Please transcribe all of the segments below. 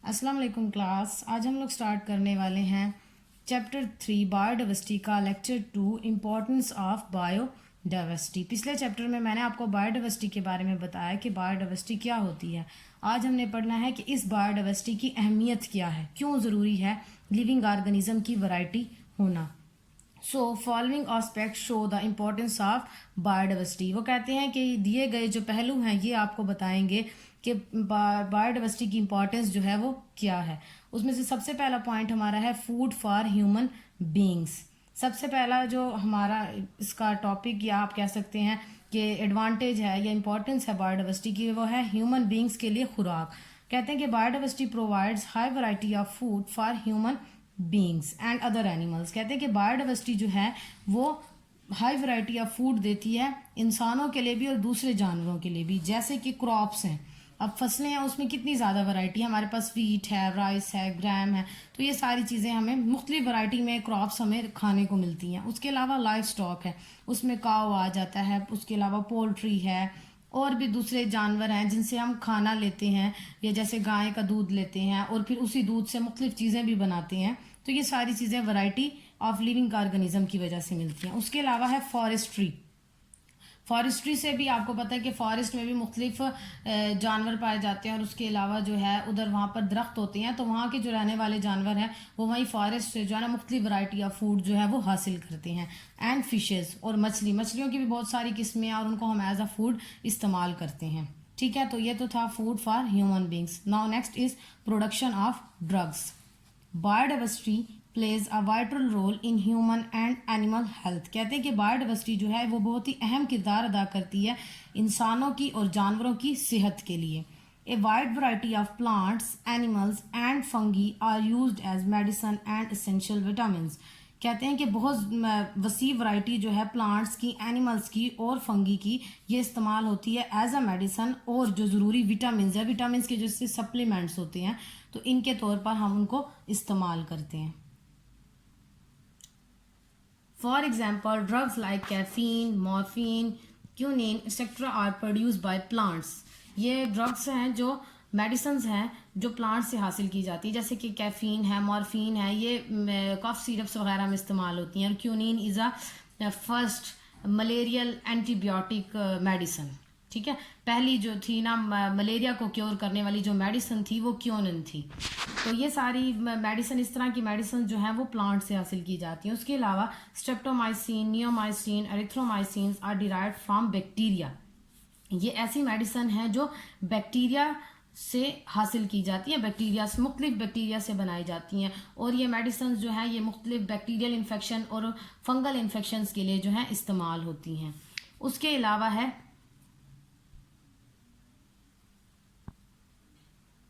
अस्सलाम वालेकुम क्लास। आज हम लोग स्टार्ट करने वाले हैं चैप्टर 3 बायोडाइवर्सिटी का लेक्चर 2 इम्पोर्टेंस ऑफ बायोडाइवर्सिटी। पिछले चैप्टर में मैंने आपको बायोडाइवर्सिटी के बारे में बताया कि बायोडाइवर्सिटी क्या होती है। आज हमने पढ़ना है कि इस बायोडाइवर्सिटी की अहमियत क्या है, क्यों ज़रूरी है लिविंग ऑर्गेनिज्म की वैरायटी होना। So following aspect show the importance of biodiversity. वो कहते हैं कि दिए गए जो पहलू हैं ये आपको बताएंगे कि बायोडाइवर्सिटी की इम्पोर्टेंस जो है वो क्या है। उसमें से सबसे पहला पॉइंट हमारा है फूड फॉर ह्यूमन बींग्स। सबसे पहला जो हमारा इसका टॉपिक या आप कह सकते हैं कि एडवांटेज है या इम्पोर्टेंस है बायोडाइवर्सिटी की, वो है ह्यूमन बींग्स के लिए खुराक। कहते हैं कि biodiversity provides high variety of food for human beings and other animals. कहते हैं कि बायोडाइवर्सिटी जो है वो हाई वैरायटी ऑफ फूड देती है इंसानों के लिए भी और दूसरे जानवरों के लिए भी। जैसे कि क्रॉप्स हैं, अब फसलें हैं, उसमें कितनी ज़्यादा वैरायटी है। हमारे पास वीट है, राइस है, ग्राम है, तो ये सारी चीज़ें हमें मुख्तलिफ वैरायटी में क्रॉप्स हमें खाने को मिलती हैं। उसके अलावा लाइफ स्टॉक है, उसमें काव आ जाता है। उसके अलावा पोल्ट्री है और भी दूसरे जानवर हैं जिनसे हम खाना लेते हैं, या जैसे गाय का दूध लेते हैं और फिर उसी दूध से मुख्तलिफ चीज़ें भी बनाते हैं। तो ये सारी चीज़ें वैरायटी ऑफ लिविंग ऑर्गेनिज्म की वजह से मिलती हैं। उसके अलावा है फॉरेस्ट्री। फॉरेस्ट्री से भी आपको पता है कि फॉरेस्ट में भी मुख्तलिफ जानवर पाए जाते हैं और उसके अलावा जो है उधर वहाँ पर दरख्त होते हैं, तो वहाँ के जो रहने वाले जानवर हैं वो वहीं फॉरेस्ट से जो है ना मुख्तलिफ वैरायटी ऑफ फूड जो है वो हासिल करते हैं। एंड फिशेस, और मछलियों की भी बहुत सारी किस्में हैं और उनको हम एज अ फूड इस्तेमाल करते हैं। ठीक है, तो ये तो था food for human beings. Now next is production of drugs. Biodiversity plays a vital role in human and animal health. कहते हैं कि बायोडाइवर्सिटी जो है वो बहुत ही अहम किरदार अदा करती है इंसानों की और जानवरों की सेहत के लिए। A wide variety of plants, animals and fungi are used as medicine and essential vitamins. कहते हैं कि बहुत वसी वैरायटी जो है प्लांट्स की, एनिमल्स की और फंगी की, ये इस्तेमाल होती है एज अ मेडिसन, और जो ज़रूरी विटामिन है, विटामिन के जैसे सप्लीमेंट्स होते हैं, तो इनके तौर पर हम उनको इस्तेमाल करते हैं। For example, drugs like caffeine, morphine, quinine, etc. are produced by plants. ये ड्रग्स हैं जो मेडिसिन हैं जो प्लांट से हासिल की जाती है, जैसे कि कैफीन है, मॉर्फिन है, ये कफ सिरप्स वगैरह में इस्तेमाल होती हैं। और quinine is a first malarial antibiotic medicine. ठीक है, पहली जो थी ना मलेरिया को क्योर करने वाली जो मेडिसिन थी वो क्यूनिन थी। तो ये सारी मेडिसिन, इस तरह की मेडिसिन जो है वो प्लांट से हासिल की जाती हैं। उसके अलावा streptomycin, neomycin, erythromycin are derived from bacteria. ये ऐसी मेडिसिन है जो बैक्टीरिया से हासिल की जाती है, बैक्टीरिया से, मुख्तलिफ बैक्टीरिया से बनाई जाती हैं। और ये मेडिसिन जो है ये मुख्तलिफ बैक्टीरियल इन्फेक्शन और फंगल इन्फेक्शन के लिए जो है इस्तेमाल होती हैं। उसके अलावा है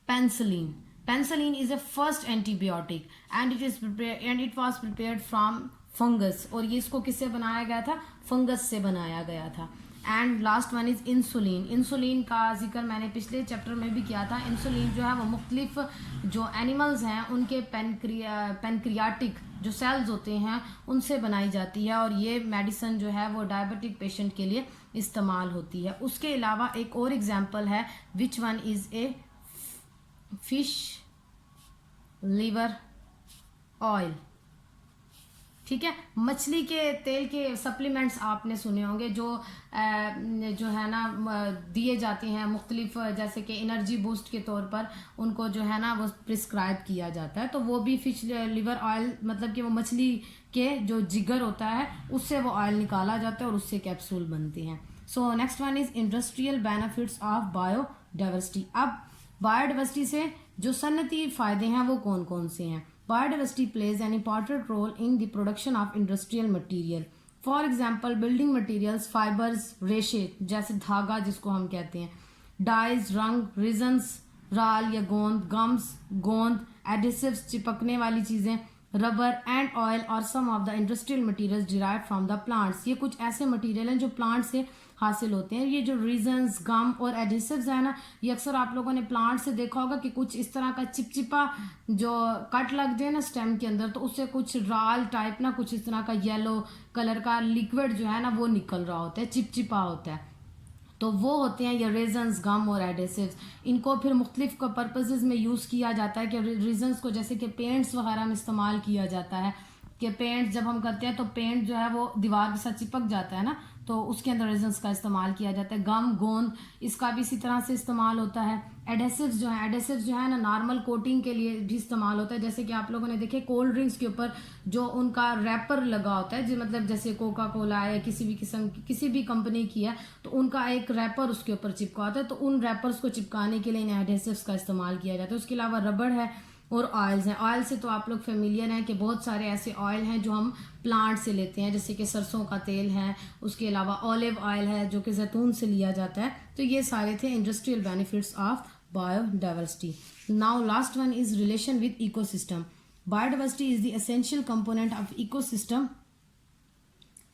penicillin. Penicillin is a first antibiotic and it was prepared from fungus। और ये इसको किससे बनाया गया था? फंगस से बनाया गया था। And last one is insulin. Insulin का जिक्र मैंने पिछले चैप्टर में भी किया था। इंसुलिन जो है वो मुख्तलिफ जो एनिमल्स हैं उनके पेनक्रियाटिक जो सेल्स होते हैं उनसे बनाई जाती है, और ये मेडिसिन जो है वो डायबिटिक पेशेंट के लिए इस्तेमाल होती है। उसके अलावा एक और एग्जाम्पल है, which one is a fish liver oil. ठीक है, मछली के तेल के सप्लीमेंट्स आपने सुने होंगे जो है ना दिए जाते हैं मुख्तलिफ, जैसे कि एनर्जी बूस्ट के तौर पर उनको जो है ना वो प्रिस्क्राइब किया जाता है। तो वो भी फिश लिवर ऑयल, मतलब कि वो मछली के जो जिगर होता है उससे वो ऑयल निकाला जाता है और उससे कैप्सूल बनते हैं। So next one is industrial benefits of biodiversity. अब बायोडाइवर्सिटी से जो सन्नती फायदे हैं वो कौन कौन से हैं? Biodiversity plays an important role in the production of industrial material. For example building materials, fibres, रेशे जैसे धागा जिसको हम कहते हैं, डाइज, रंग, रिजन्स, राल या गोंद, गम्स, गोंद, एडिसिव्स चिपकने वाली चीजें, रबर एंड ऑयल और some of the industrial materials derive from the plants. ये कुछ ऐसे मटेरियल हैं जो प्लांट से हासिल होते हैं। ये जो रीजन्स, गम और एडिसिव्स है ना, ये अक्सर आप लोगों ने प्लांट से देखा होगा कि कुछ इस तरह का चिपचिपा जो कट लग जाए ना स्टेम के अंदर, तो उससे कुछ राल टाइप ना कुछ इस तरह का येलो कलर का लिक्विड जो है ना वो निकल रहा होता है, चिपचिपा होता है। तो वो होते हैं ये रेजन्स, गम और एडेसिव्स। इनको फिर मुख्तलिफ पर्पसेस में यूज़ किया जाता है कि रेजन्स को जैसे कि पेंट्स वगैरह में इस्तेमाल किया जाता है कि पेंट जब हम करते हैं तो पेंट जो है वो दीवार के साथ चिपक जाता है ना, तो उसके अंदर रेजन्स का इस्तेमाल किया जाता है। गम, गोंद, इसका भी इसी तरह से इस्तेमाल होता है। एडेसिव्स जो है ना नॉर्मल कोटिंग के लिए भी इस्तेमाल होता है। जैसे कि आप लोगों ने देखे कोल्ड ड्रिंक्स के ऊपर जो उनका रैपर लगा होता है, जो मतलब जैसे कोका कोला है, किसी भी किस्म की किसी भी कंपनी की है, तो उनका एक रैपर उसके ऊपर चिपका होता है, तो उन रैपर्स को चिपकाने के लिए इन एडेसिव्स का इस्तेमाल किया जाता है। उसके अलावा रबड़ है और ऑयल्स हैं। ऑयल से तो आप लोग फेमिलियर हैं कि बहुत सारे ऐसे ऑयल हैं जो हम प्लांट से लेते हैं, जैसे कि सरसों का तेल है, उसके अलावा ऑलिव ऑयल है जो कि जैतून से लिया जाता है। तो ये सारे थे industrial benefits of biodiversity. Now last one is relation with ecosystem. Biodiversity is the essential component of ecosystem.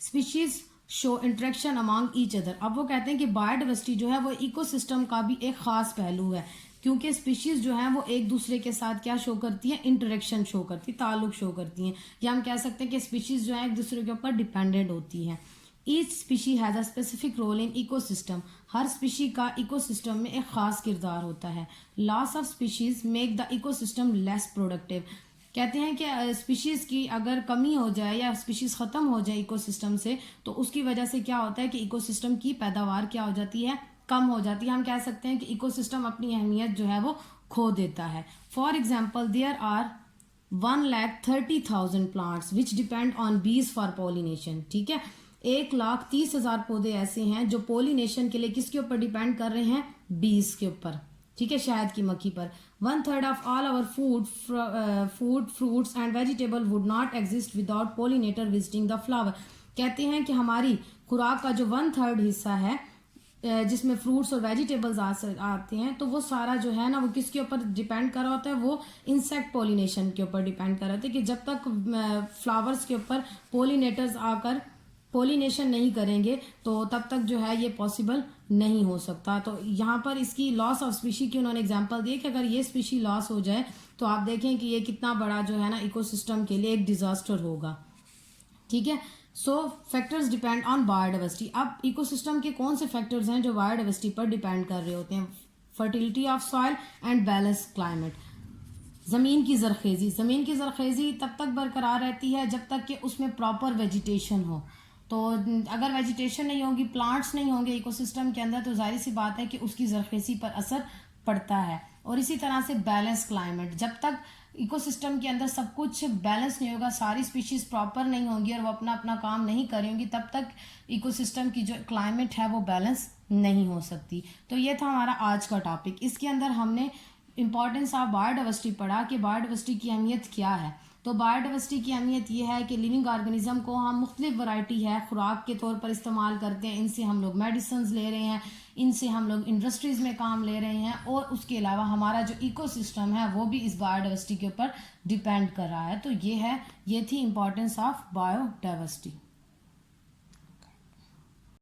Species show interaction among each other. अब वो कहते हैं कि बायोडाइवर्सिटी जो है वो इकोसिस्टम का भी एक खास पहलू है, क्योंकि स्पीशीज जो है वो एक दूसरे के साथ क्या शो करती है, इंटरेक्शन शो करती है, ताल्लुक शो करती हैं, या हम कह सकते हैं कि स्पीशीज जो है एक दूसरे के ऊपर डिपेंडेंट होती है। Each species has a specific role in ecosystem. हर स्पीशी का इकोसिस्टम में एक खास किरदार होता है। Loss of species make the ecosystem less productive. कहते हैं कि स्पीशीज की अगर कमी हो जाए या स्पीशीज खत्म हो जाए इकोसिस्टम से, तो उसकी वजह से क्या होता है कि इकोसिस्टम की पैदावार क्या हो जाती है, कम हो जाती है। हम कह सकते हैं कि इकोसिस्टम अपनी अहमियत जो है वो खो देता है। For example there are 1,30,000 plants which depend on bees for pollination. ठीक है, 1,30,000 पौधे ऐसे हैं जो पॉलिनेशन के लिए किसके ऊपर डिपेंड कर रहे हैं, बीज के ऊपर। ठीक है, शहद की मक्खी पर। 1/3 of all our food fruits and vegetable would not exist without pollinator visiting the flower. कहते हैं कि हमारी खुराक का जो 1/3 हिस्सा है जिसमें फ्रूट्स और वेजिटेबल्स आते हैं, तो वो सारा जो है ना वो किसके ऊपर डिपेंड कर रहा होता है, वो इंसेक्ट पॉलिनेशन के ऊपर डिपेंड कर रहा होता है कि जब तक फ्लावर्स के ऊपर पॉलिनेटर्स आकर पॉलिनेशन नहीं करेंगे तो तब तक जो है ये पॉसिबल नहीं हो सकता। तो यहाँ पर इसकी लॉस ऑफ स्पीशी की उन्होंने एग्जांपल दी कि अगर ये स्पीशी लॉस हो जाए तो आप देखें कि ये कितना बड़ा जो है ना इकोसिस्टम के लिए एक डिजास्टर होगा। ठीक है, सो फैक्टर्स डिपेंड ऑन बायोडाइवर्सिटी। अब इकोसिस्टम के कौन से फैक्टर्स हैं जो बायोडाइवर्सिटी पर डिपेंड कर रहे होते हैं? Fertility of soil and balance climate. ज़मीन की ज़रखेज़ी। ज़मीन की ज़रखेज़ी तब तक बरकरार रहती है जब तक कि उसमें प्रॉपर वेजिटेशन हो। तो अगर वेजिटेशन नहीं होगी, प्लांट्स नहीं होंगे इकोसिस्टम के अंदर, तो जाहिर सी बात है कि उसकी ज़रखेज़ी पर असर पड़ता है। और इसी तरह से बैलेंस क्लाइमेट। जब तक इकोसिस्टम के अंदर सब कुछ बैलेंस नहीं होगा, सारी स्पीशीज प्रॉपर नहीं होंगी और वो अपना अपना काम नहीं करेंगी, तब तक इकोसिस्टम की जो क्लाइमेट है वो बैलेंस नहीं हो सकती। तो ये था हमारा आज का टॉपिक। इसके अंदर हमने इंपॉर्टेंस ऑफ बायोडाइवर्सिटी पढ़ा कि बायोडाइवर्सिटी की अहमियत क्या है। तो बायोडाइवर्सिटी की अहमियत ये है कि लिविंग ऑर्गेनिज्म को हम मुख्तलिफ वैरायटी है खुराक के तौर पर इस्तेमाल करते हैं। इनसे हम लोग मेडिसिन ले रहे हैं, इनसे हम लोग इंडस्ट्रीज में काम ले रहे हैं, और उसके अलावा हमारा जो इकोसिस्टम है वो भी इस बायोडाइवर्सिटी के ऊपर डिपेंड कर रहा है। तो ये थी इंपॉर्टेंस ऑफ बायोडाइवर्सिटी।